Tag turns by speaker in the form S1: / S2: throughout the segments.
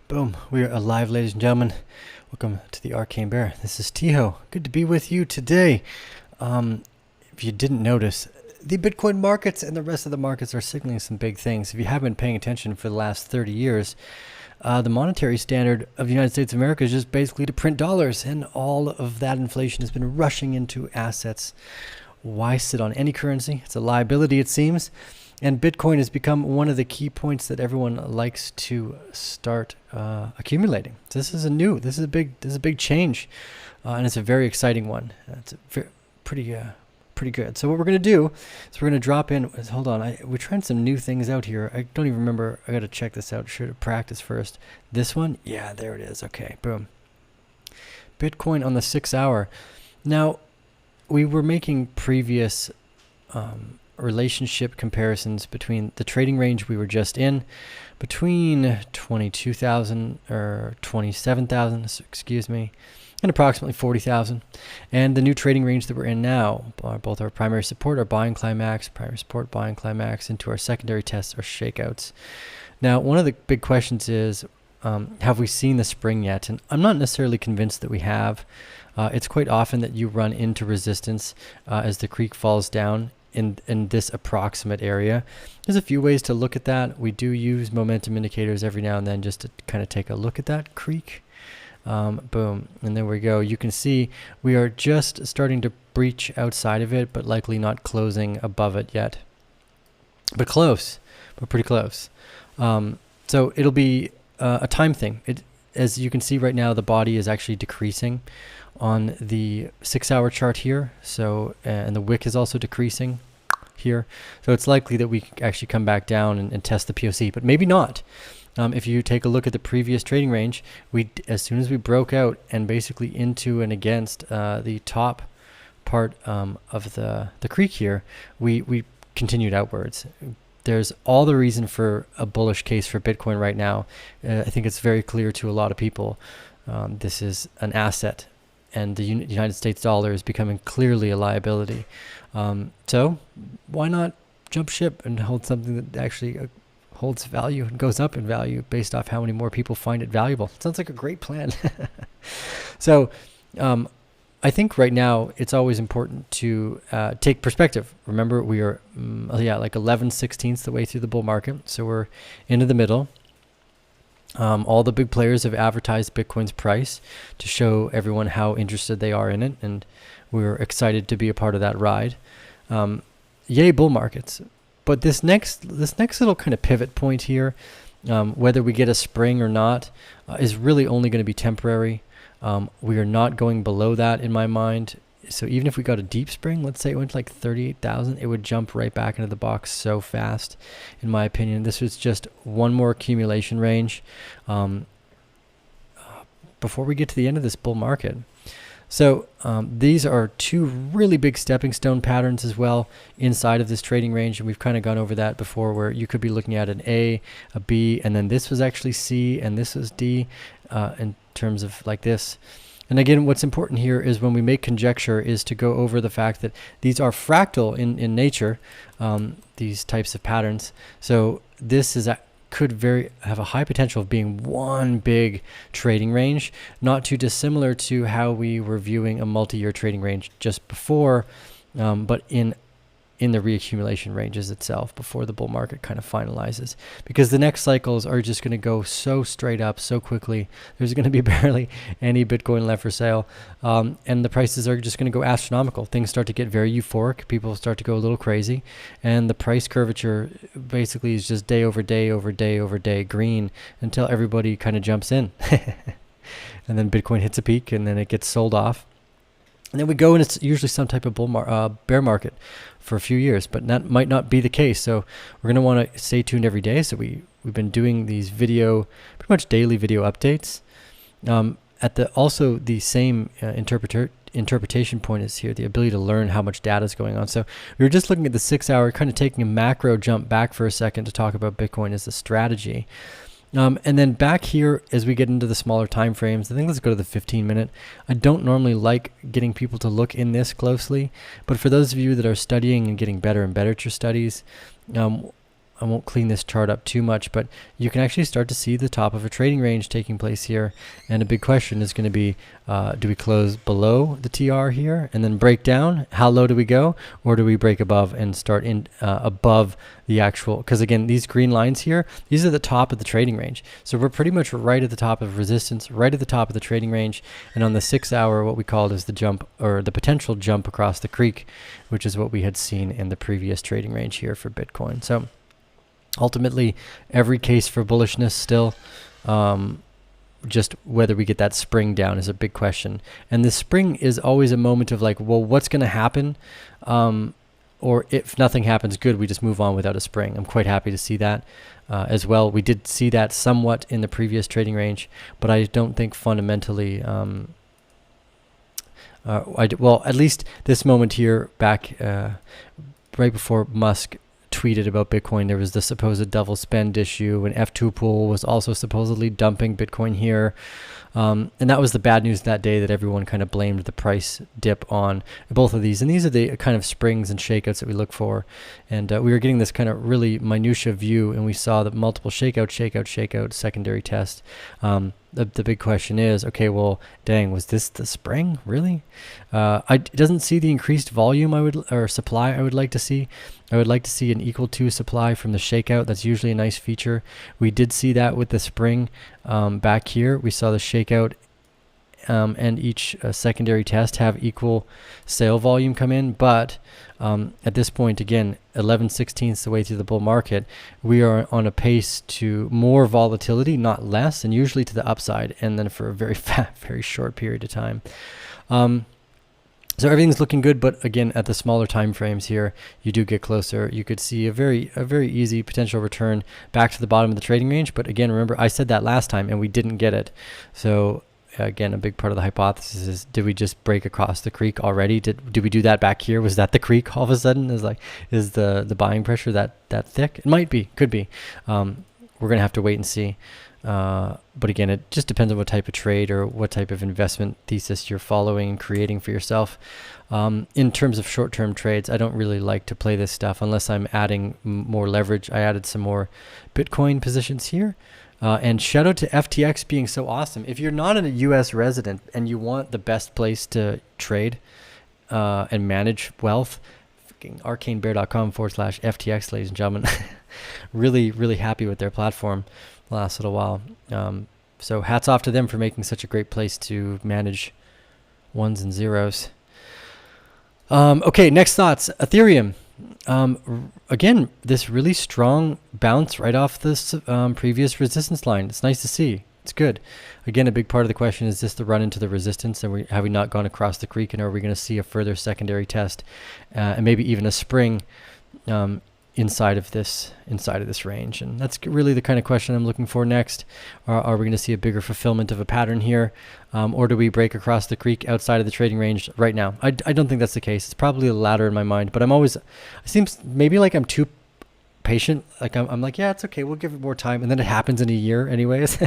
S1: Boom, we are alive, ladies and gentlemen. Welcome to the Arcane Bear. This is Tiho. Good to be with you today. If you didn't notice, the Bitcoin markets and the rest of the markets are signaling some big things. If you haven't been paying attention for the last 30 years, the monetary standard of the United States of America is just basically to print dollars, and all of that inflation has been rushing into assets. Why sit on any currency? It's a liability, it seems. And Bitcoin has become one of the key points that everyone likes to start accumulating. So this is a big change, and it's a very exciting one. It's pretty good. So what we're gonna do is we're gonna drop in. Hold on, we're trying some new things out here. I don't even remember. I gotta check this out. Should have practiced first. This one, yeah, there it is. Okay, boom. Bitcoin on the 6 hour. Now, we were making previous relationship comparisons between the trading range we were just in, between 22,000 or 27,000, excuse me, and approximately 40,000, and the new trading range that we're in now. Both our primary support, our buying climax, primary support, buying climax, into our secondary tests or shakeouts. Now, one of the big questions is, have we seen the spring yet? And I'm not necessarily convinced that we have. It's quite often that you run into resistance as the creek falls down in this approximate area. There's a few ways to look at that. We do use momentum indicators every now and then just to kind of take a look at that creek. Boom, and there we go. You can see we are just starting to breach outside of it, but likely not closing above it yet. But close, but pretty close. So it'll be a time thing. As you can see right now, the body is actually decreasing on the 6 hour chart here. So, and the wick is also decreasing here. So it's likely that we actually come back down and test the POC, but maybe not. If you take a look at the previous trading range, as soon as we broke out and basically into and against the top part of the creek here, we continued outwards. There's all the reason for a bullish case for Bitcoin right now. I think it's very clear to a lot of people. This is an asset, and the United States dollar is becoming clearly a liability. So why not jump ship and hold something that actually holds value and goes up in value based off how many more people find it valuable? Sounds like a great plan. So I think right now it's always important to take perspective. Remember, we are like 11/16 the way through the bull market, so we're into the middle. All the big players have advertised Bitcoin's price to show everyone how interested they are in it, and we're excited to be a part of that ride. Yay, bull markets! But this next little kind of pivot point here, whether we get a spring or not, is really only going to be temporary. We are not going below that in my mind. So even if we got a deep spring, let's say it went to like 38,000, it would jump right back into the box so fast, in my opinion. This was just one more accumulation range before we get to the end of this bull market. So these are two really big stepping stone patterns as well inside of this trading range, and we've kind of gone over that before, where you could be looking at an A, a B, and then this was actually C, and this was D in terms of like this. And again, what's important here is when we make conjecture is to go over the fact that these are fractal in nature, these types of patterns. So this could have a high potential of being one big trading range, not too dissimilar to how we were viewing a multi-year trading range just before, but in the reaccumulation ranges itself before the bull market kind of finalizes, because the next cycles are just going to go so straight up so quickly. There's going to be barely any Bitcoin left for sale, and the prices are just going to go astronomical. Things start to get very euphoric. People start to go a little crazy, and the price curvature basically is just day over day over day over day green until everybody kind of jumps in. And then Bitcoin hits a peak, and then it gets sold off. And then we go, and it's usually some type of bear market for a few years, but that might not be the case. So we're going to want to stay tuned every day. So we've been doing these pretty much daily video updates. Also the same interpretation point is here, the ability to learn how much data is going on. So we were just looking at the 6 hour, kind of taking a macro jump back for a second to talk about Bitcoin as a strategy. And then back here, as we get into the smaller time frames, I think let's go to the 15-minute. I don't normally like getting people to look in this closely, but for those of you that are studying and getting better and better at your studies, I won't clean this chart up too much, but you can actually start to see the top of a trading range taking place here. And a big question is going to be, do we close below the TR here and then break down? How low do we go? Or do we break above and start in above the actual, because again, these green lines here, these are the top of the trading range. So we're pretty much right at the top of resistance, right at the top of the trading range. And on the 6 hour, what we called is the jump, or the potential jump across the creek, which is what we had seen in the previous trading range here for Bitcoin. So ultimately, every case for bullishness still, just whether we get that spring down is a big question. And the spring is always a moment of like, well, what's going to happen? Or if nothing happens, good, we just move on without a spring. I'm quite happy to see that as well. We did see that somewhat in the previous trading range, but I don't think fundamentally, well, at least this moment here back right before Musk tweeted about Bitcoin, there was the supposed double spend issue, and F2 Pool was also supposedly dumping Bitcoin here. And that was the bad news that day, that everyone kind of blamed the price dip on both of these. And these are the kind of springs and shakeouts that we look for. And we were getting this kind of really minutia view, and we saw the multiple shakeout, secondary test. The big question is, okay, well, dang, was this the spring? Really? It doesn't see the increased volume or supply I would like to see. I would like to see an equal to supply from the shakeout. That's usually a nice feature. We did see that with the spring back here. We saw the shakeout and each secondary test have equal sale volume come in. But at this point, again, 11/16 the way through the bull market, we are on a pace to more volatility, not less, and usually to the upside, and then for a very very short period of time. So everything's looking good, but again, at the smaller time frames here, you do get closer. You could see a very easy potential return back to the bottom of the trading range. But again, remember, I said that last time, and we didn't get it. So again, a big part of the hypothesis is, did we just break across the creek already? Did we do that back here? Was that the creek all of a sudden? Is the buying pressure that thick? It might be, could be. We're gonna have to wait and see. But again, it just depends on what type of trade or what type of investment thesis you're following and creating for yourself. In terms of short-term trades, I don't really like to play this stuff unless I'm adding more leverage. I added some more Bitcoin positions here. And shout out to FTX being so awesome. If you're not a US resident and you want the best place to trade and manage wealth, freaking arcanebear.com/FTX, ladies and gentlemen. Really happy with their platform the last little while. So hats off to them for making such a great place to manage ones and zeros. Okay, next thoughts. Ethereum. Again, this really strong bounce right off this previous resistance line. It's nice to see. It's good. Again, a big part of the question is this the run into the resistance, and have we not gone across the creek, and are we going to see a further secondary test and maybe even a spring inside of this range? And that's really the kind of question I'm looking for next. Are we going to see a bigger fulfillment of a pattern here, or do we break across the creek outside of the trading range right now? I don't think that's the case. It's probably the latter in my mind, but it seems maybe like I'm too patient. Like I'm like, yeah, it's okay, we'll give it more time, and then it happens in a year anyways.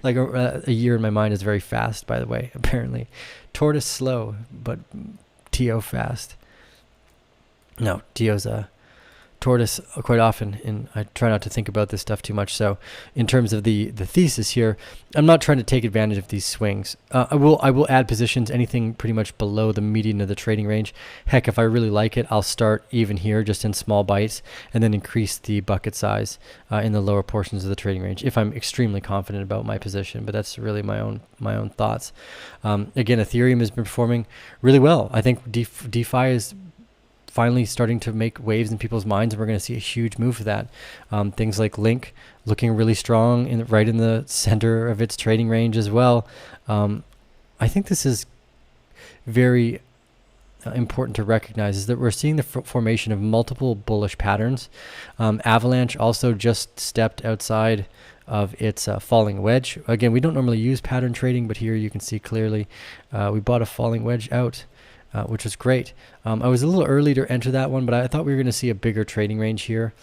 S1: Like a year in my mind is very fast, by the way, apparently. Tortoise slow, but TO fast. No, TO's tortoise quite often, and I try not to think about this stuff too much. So in terms of the thesis here, I'm not trying to take advantage of these swings. I will add positions, anything pretty much below the median of the trading range. Heck, if I really like it, I'll start even here just in small bites and then increase the bucket size in the lower portions of the trading range if I'm extremely confident about my position. But that's really my own thoughts. Again, Ethereum has been performing really well. I think DeFi is finally starting to make waves in people's minds, and we're going to see a huge move for that. Things like Link looking really strong right in the center of its trading range as well. I think this is very important to recognize, is that we're seeing the formation of multiple bullish patterns. Avalanche also just stepped outside of its falling wedge. Again, we don't normally use pattern trading, but here you can see clearly we bought a falling wedge out, which was great. I was a little early to enter that one, but I thought we were going to see a bigger trading range here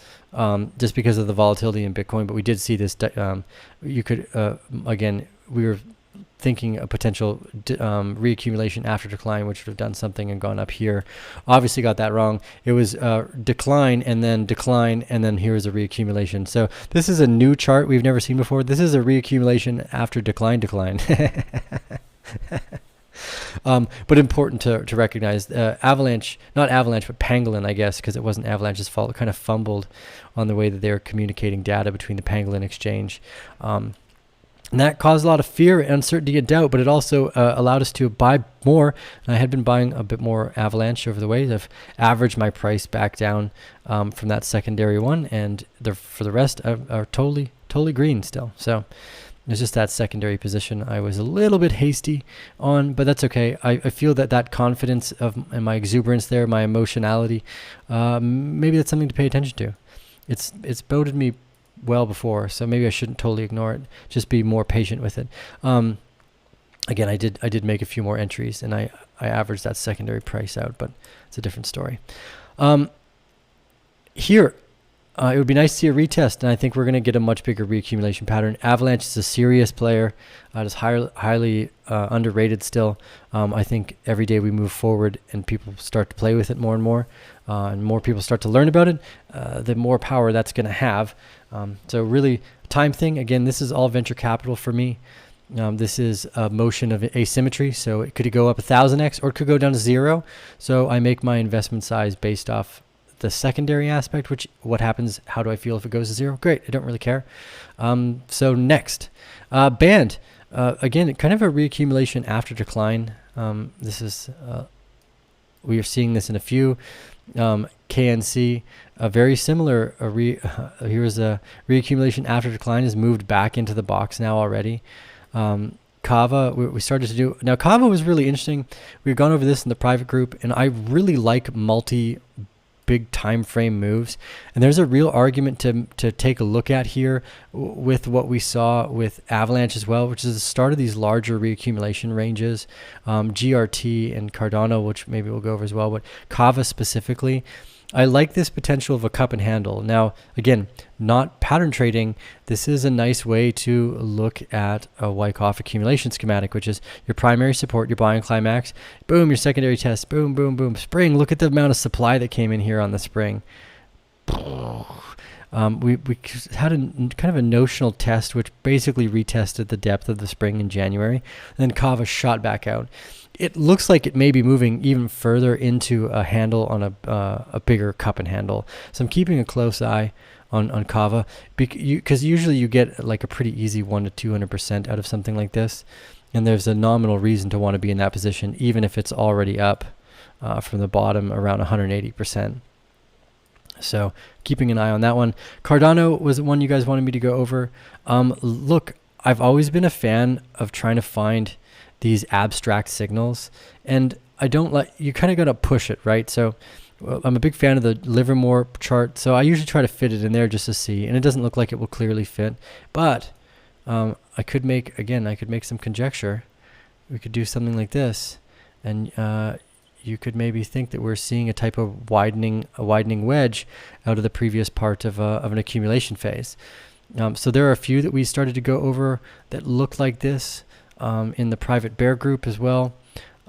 S1: just because of the volatility in Bitcoin. But we did see this. You could, again, we were thinking a potential reaccumulation after decline, which would have done something and gone up here. Obviously got that wrong. It was decline, and then here's a reaccumulation. So this is a new chart we've never seen before. This is a reaccumulation after decline. But important to recognize. Avalanche, not Avalanche, but Pangolin, I guess, because it wasn't Avalanche's fault. It kind of fumbled on the way that they were communicating data between the Pangolin exchange. And that caused a lot of fear, uncertainty, and doubt, but it also allowed us to buy more. And I had been buying a bit more Avalanche over the way. I've averaged my price back down from that secondary one, and for the rest are totally green still. So it's just that secondary position I was a little bit hasty on, but that's okay. I feel that confidence and my exuberance there, my emotionality, maybe that's something to pay attention to. It's boded me well before, so maybe I shouldn't totally ignore it. Just be more patient with it. Again, I did make a few more entries, and I averaged that secondary price out, but it's a different story. Here, it would be nice to see a retest, and I think we're going to get a much bigger reaccumulation pattern. Avalanche is a serious player. It is highly underrated still. I think every day we move forward and people start to play with it more and more people start to learn about it, the more power that's going to have. So really, time thing, again, this is all venture capital for me. This is a motion of asymmetry, so it could go up 1000x or it could go down to 0. So I make my investment size based off the secondary aspect, which what happens, how do I feel if it goes to 0? Great, I don't really care. So next, Band. Again, kind of a reaccumulation after decline. This is, we are seeing this in a few. KNC, a very similar, here's a reaccumulation after decline, has moved back into the box now already. Kava, we started to do, now Kava was really interesting. We've gone over this in the private group, and I really like big time frame moves, and there's a real argument to take a look at here with what we saw with Avalanche as well, which is the start of these larger reaccumulation ranges, GRT and Cardano, which maybe we'll go over as well, but Kava specifically. I like this potential of a cup and handle. Now, again, not pattern trading. This is a nice way to look at a Wyckoff accumulation schematic, which is your primary support, your buying climax, boom, your secondary test, boom, boom, boom, spring. Look at the amount of supply that came in here on the spring. We had kind of a notional test, which basically retested the depth of the spring in January. And then Kava shot back out. It looks like it may be moving even further into a handle on a bigger cup and handle. So I'm keeping a close eye on Kava, because usually you get like a pretty easy 100 to 200% out of something like this. And there's a nominal reason to want to be in that position, even if it's already up from the bottom around 180%. So keeping an eye on that one. Cardano was the one you guys wanted me to go over. Look, I've always been a fan of trying to find these abstract signals, and you kind of got to push it, right? So I'm a big fan of the Livermore chart, so I usually try to fit it in there just to see, and it doesn't look like it will clearly fit, but I could make some conjecture. We could do something like this, and you could maybe think that we're seeing a type of widening wedge out of the previous part of an accumulation phase. So there are a few that we started to go over that look like this in the private bear group as well.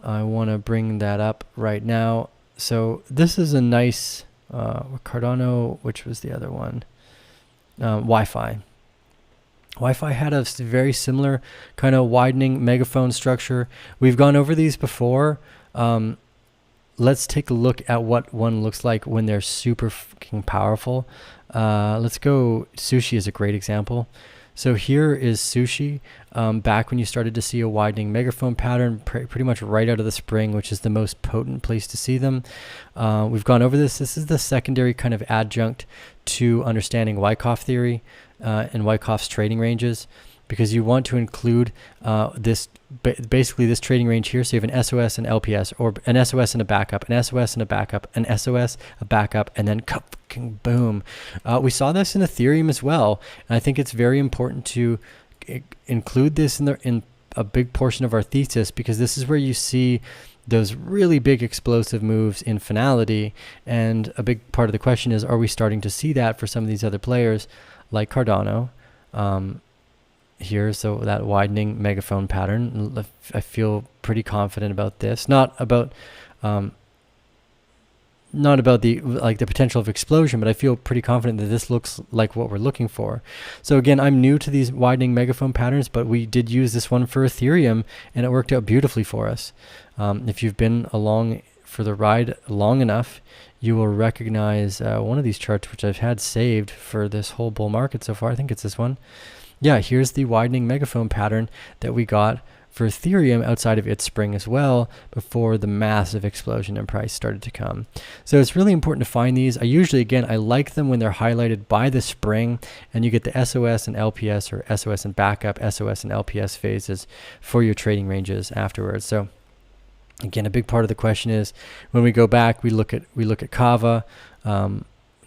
S1: I want to bring that up right now. So this is a nice Cardano, which was the other one? Wi-Fi. Wi-Fi had a very similar kind of widening megaphone structure. We've gone over these before. Let's take a look at what one looks like when they're super fucking powerful. Let's go. Sushi is a great example. So here is Sushi, back when you started to see a widening megaphone pattern, pretty much right out of the spring, which is the most potent place to see them. We've gone over this. This is the secondary kind of adjunct to understanding Wyckoff theory and Wyckoff's trading ranges, because you want to include basically this trading range here. So you have an SOS and LPS, or an SOS and a backup, an SOS and a backup, an SOS, a backup, and then boom. We saw this in Ethereum as well, and I think it's very important to include this in a big portion of our thesis, because this is where you see those really big explosive moves in finality. And a big part of the question is, are we starting to see that for some of these other players like Cardano? here. So that widening megaphone pattern, I feel pretty confident about this. Not about the the potential of explosion, but I feel pretty confident that this looks like what we're looking for. So again, I'm new to these widening megaphone patterns, but we did use this one for Ethereum, and it worked out beautifully for us. If you've been along for the ride long enough, you will recognize one of these charts, which I've had saved for this whole bull market so far. I think it's this one. Yeah, here's the widening megaphone pattern that we got for Ethereum outside of its spring as well, before the massive explosion in price started to come. So it's really important to find these. I like them when they're highlighted by the spring, and you get the SOS and LPS, or SOS and backup, SOS and LPS phases for your trading ranges afterwards. So again, a big part of the question is, when we go back, we look at Kava,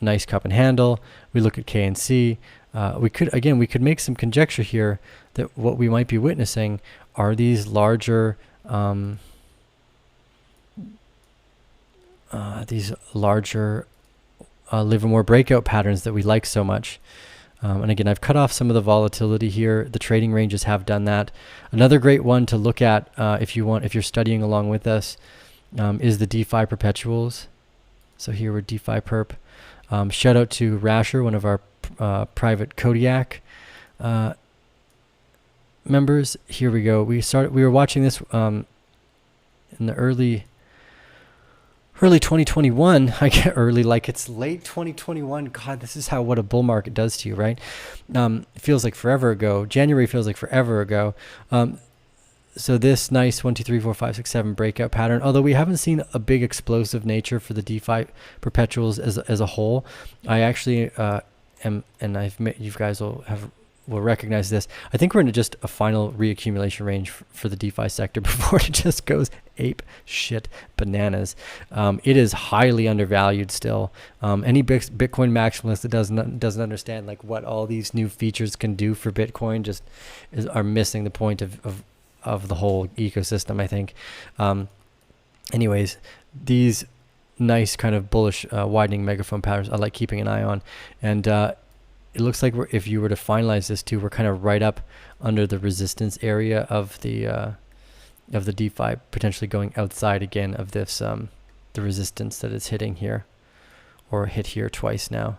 S1: nice cup and handle. We look at KNC. We could make some conjecture here that what we might be witnessing are these larger Livermore breakout patterns that we like so much. And again, I've cut off some of the volatility here. The trading ranges have done that. Another great one to look at if you're studying along with us is the DeFi perpetuals. So here we're DeFi perp. Shout out to Rasher, one of our private Kodiak members. Here we go. We were watching this in the early 2021. I get early, like it's late 2021. God, this is what a bull market does to you, right? It feels like forever ago. January feels like forever ago. So this nice 1, 2, 3, 4, 5, 6, 7 breakout pattern, although we haven't seen a big explosive nature for the DeFi perpetuals as a whole. I actually am, and you guys will recognize this. I think we're in just a final reaccumulation range for the DeFi sector before it just goes ape shit bananas. It is highly undervalued still. Any Bitcoin maximalist that doesn't understand like what all these new features can do for Bitcoin are missing the point of the whole ecosystem, I think. Anyways, these nice kind of bullish widening megaphone patterns I like keeping an eye on, and it looks like if you were to finalize this too, we're kind of right up under the resistance area of the DeFi, potentially going outside again of this the resistance that it's hitting here, or hit here twice now,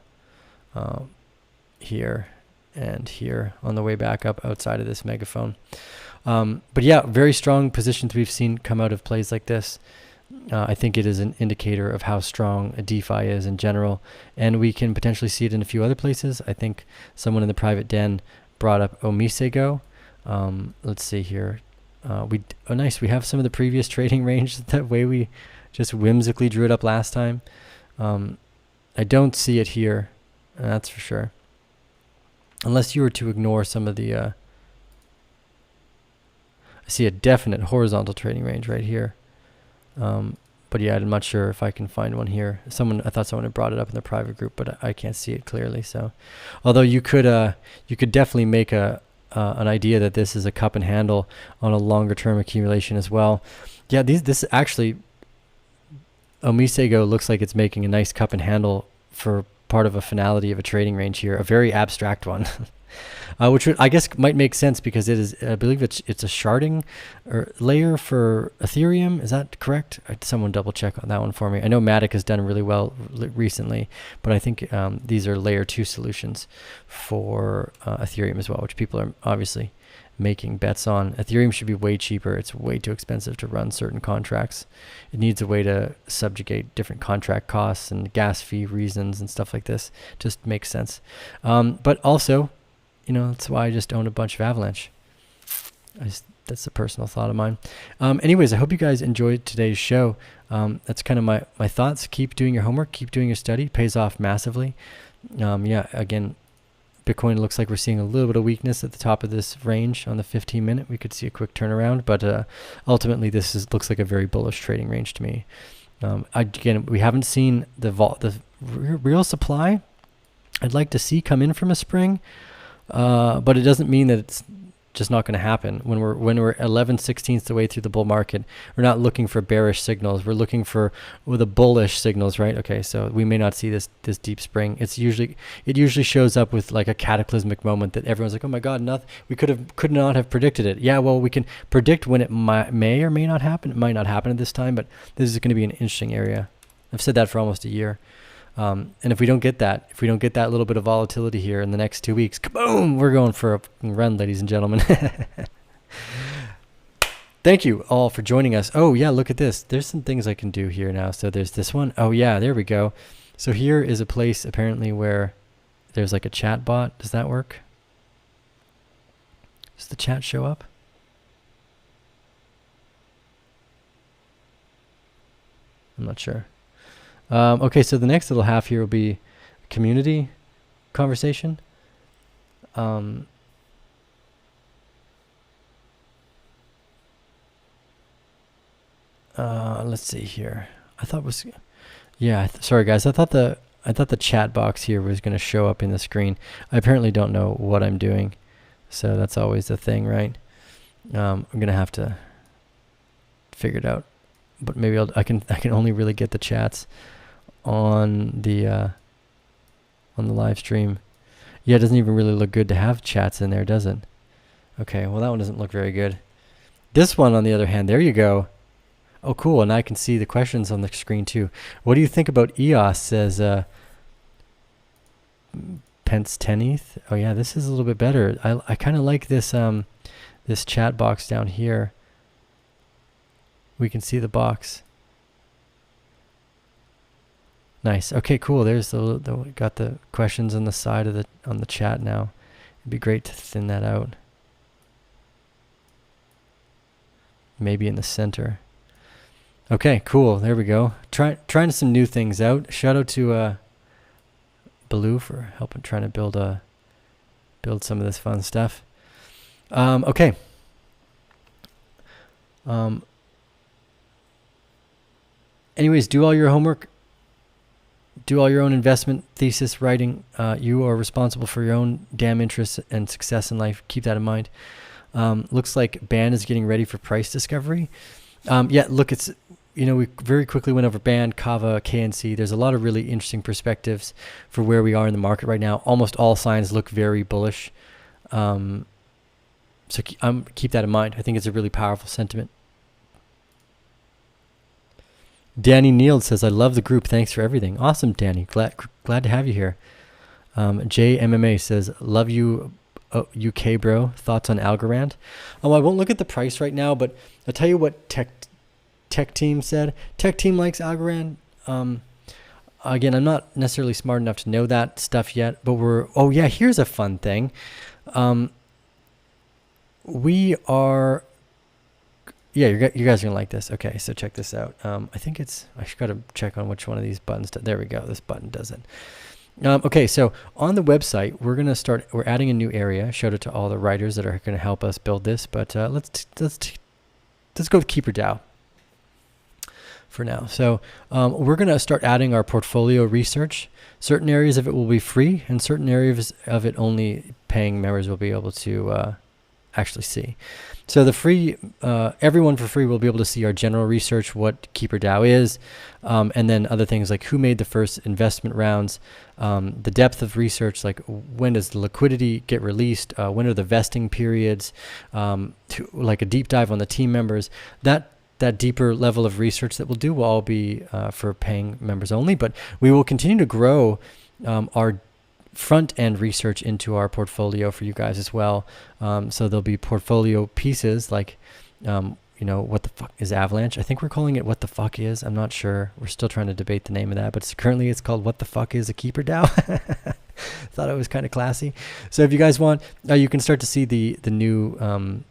S1: here and here on the way back up outside of this megaphone. But yeah, very strong positions we've seen come out of plays like this. I think it is an indicator of how strong a DeFi is in general, and we can potentially see it in a few other places. I think someone in the private den brought up Omisego. Let's see here. Nice. We have some of the previous trading range that way we just whimsically drew it up last time. I don't see it here, that's for sure. Unless you were to ignore some of the... I see a definite horizontal trading range right here. But yeah, I'm not sure if I can find one here. I thought someone had brought it up in the private group, but I can't see it clearly. So, although you could definitely make an idea that this is a cup and handle on a longer term accumulation as well. Yeah, this actually, Omisego looks like it's making a nice cup and handle for part of a finality of a trading range here, a very abstract one. Which I guess might make sense because it is, I believe it's a sharding or layer for Ethereum. Is that correct? Someone double check on that one for me. I know Matic has done really well recently, but I think these are layer 2 solutions for Ethereum as well, which people are obviously making bets on. Ethereum should be way cheaper. It's way too expensive to run certain contracts. It needs a way to subjugate different contract costs and gas fee reasons and stuff like this. Just makes sense. But also, that's why I just own a bunch of Avalanche. That's a personal thought of mine. Anyways, I hope you guys enjoyed today's show. That's kind of my thoughts. Keep doing your homework. Keep doing your study. It pays off massively. Yeah, again, Bitcoin looks like we're seeing a little bit of weakness at the top of this range on the 15-minute. We could see a quick turnaround, but ultimately this looks like a very bullish trading range to me. Again, we haven't seen the real supply I'd like to see come in from a spring. But it doesn't mean that it's just not going to happen. When we're 11/16 the way through the bull market, we're not looking for bearish signals. We're looking for the bullish signals, right? Okay, so we may not see this deep spring. It usually shows up with like a cataclysmic moment that everyone's like, oh my God, we could not have predicted it. Yeah, well, we can predict when it may or may not happen. It might not happen at this time, but this is going to be an interesting area. I've said that for almost a year. And if we don't get that little bit of volatility here in the next 2 weeks, kaboom, we're going for a run, ladies and gentlemen. Thank you all for joining us. Oh yeah, look at this. There's some things I can do here now. So there's this one. Oh yeah, there we go. So here is a place apparently where there's like a chat bot. Does that work? Does the chat show up? I'm not sure. Okay, so the next little half here will be community conversation. Let's see here. I thought it was, yeah. Sorry guys. I thought the chat box here was going to show up in the screen. I apparently don't know what I'm doing, so that's always the thing, right? I'm gonna have to figure it out. But maybe I can only really get the chats on the live stream. Yeah, it doesn't even really look good to have chats in there, does it? Okay, well that one doesn't look very good. This one, on the other hand, there you go. Oh, cool, and I can see the questions on the screen too. What do you think about EOS? Says Pence 10th. Oh yeah, this is a little bit better. I kind of like this this chat box down here. We can see the box. Nice. Okay, cool. There's we got the questions on the side of on the chat now. It'd be great to thin that out. Maybe in the center. Okay, cool. There we go. Trying some new things out. Shout out to Baloo for helping trying to build some of this fun stuff. Okay. Anyways, do all your homework. Do all your own investment thesis writing. You are responsible for your own damn interests and success in life. Keep that in mind. Looks like Band is getting ready for price discovery. Yeah, look, it's, we very quickly went over Band, Kava, KNC. There's a lot of really interesting perspectives for where we are in the market right now. Almost all signs look very bullish. So keep that in mind. I think it's a really powerful sentiment. Danny Neal says, I love the group. Thanks for everything. Awesome, Danny. Glad to have you here. JMMA says, love you, UK bro. Thoughts on Algorand? I won't look at the price right now, but I'll tell you what Tech Team said. Tech Team likes Algorand. Again, I'm not necessarily smart enough to know that stuff yet, but oh yeah, here's a fun thing. We are... Yeah, you guys are going to like this. Okay, so check this out. I think I got to check on which one of these buttons. There we go. This button does it. Okay, so on the website, we're adding a new area. Shout out to all the writers that are going to help us build this. But let's go with KeeperDAO for now. So we're going to start adding our portfolio research. Certain areas of it will be free, and certain areas of it only paying members will be able to actually see. So the free, everyone for free will be able to see our general research, what KeeperDAO is, and then other things like who made the first investment rounds, the depth of research, like when does the liquidity get released, when are the vesting periods, like a deep dive on the team members. That deeper level of research that we'll do will all be for paying members only, but we will continue to grow our front-end research into our portfolio for you guys as well. So there'll be portfolio pieces like, what the fuck is Avalanche? I think we're calling it What the Fuck Is. I'm not sure. We're still trying to debate the name of that, but currently it's called What the Fuck Is a KeeperDAO. Thought it was kind of classy. So if you guys want, you can start to see the new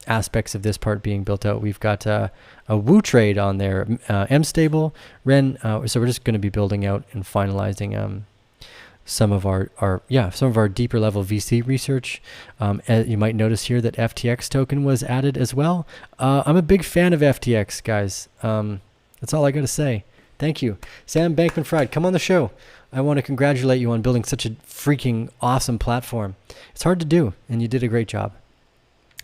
S1: aspects of this part being built out. We've got a Woo trade on there, MStable, Ren. So we're just going to be building out and finalizing some of our deeper level VC research. You might notice here that FTX token was added as well. I'm a big fan of FTX, guys. That's all I got to say. Thank you. Sam Bankman-Fried, come on the show. I want to congratulate you on building such a freaking awesome platform. It's hard to do, and you did a great job.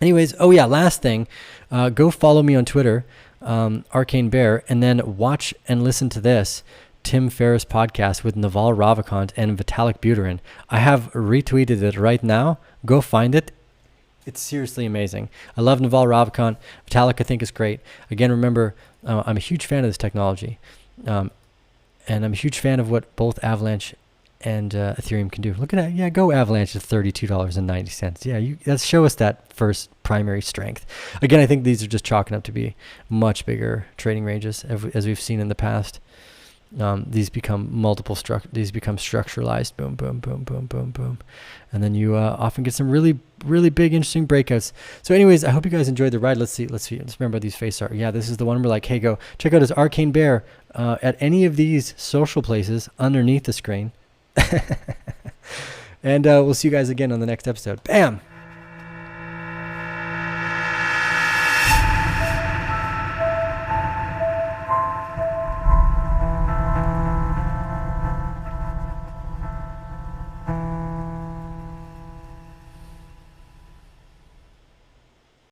S1: Anyways, oh yeah, last thing, go follow me on Twitter, Arcane Bear, and then watch and listen to this Tim Ferriss podcast with Naval Ravikant and Vitalik Buterin. I have retweeted it right now. Go find it. It's seriously amazing. I love Naval Ravikant. Vitalik, I think, is great. Again, remember, I'm a huge fan of this technology. And I'm a huge fan of what both Avalanche and Ethereum can do. Look at that. Yeah, go Avalanche at $32.90. Yeah, let's show us that first primary strength. Again, I think these are just chalking up to be much bigger trading ranges as we've seen in the past. These become these become structuralized. Boom, boom, boom, boom, boom, boom. And then you often get some really, really big, interesting breakouts. So anyways, I hope you guys enjoyed the ride. Let's remember these face art. Yeah, this is the one where like, hey, go check out his Arcane Bear at any of these social places underneath the screen. And we'll see you guys again on the next episode. Bam!